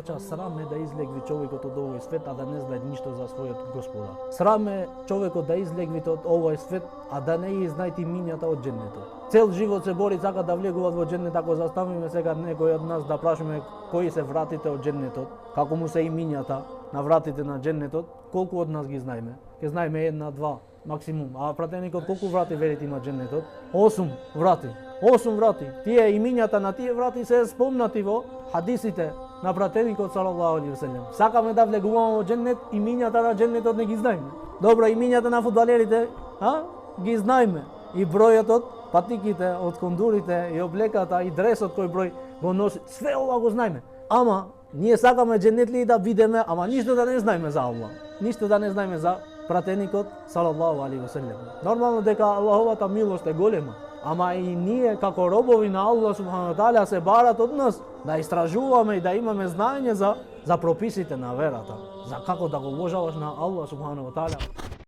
Срам е да излегви човекот од овој свет, а да не знае ништо за својот Господар. Срам е човекот да излегви од овој свет, а да не ги знаете имињата од џеннетот. Цел живот се бори, сака да влегуваат во џеннет. Ако заставиме сега некој од нас да прашаме кои се вратите од џеннетот, како му се имињата на вратите на џеннетот, колку од нас ги знаеме? Ке знаеме една, два, максимум. А пратеникот колку врати верите има џеннетот? 8 врати. 8 врати. Тие имињата на тие врати се спомнати во хадисите на пратеникот салаллаху алейхи ве селем. Сакаме да влегуваме во џеннет, имињата на џеннетот не ги знаеме. Добро, имињата на фудбалерите, ги знаеме. И бројот од патиките, од кондурите, и облеката, и дресот кој број го носи. Све ова го знаеме. Ама ние сакаме џеннетли да видиме, ама ништо да не знаеме за Аллах. Ништо да не знаеме за пратеникот салаллаху алейхи ве селем. Нормално дека Аллаховата милост е голема. Ама и ние како робови на Аллах субхану ва таала се барат од нас да истражуваме и да имаме знаење за прописите на верата, за како да го уважаваш на Аллах субхану ва таала.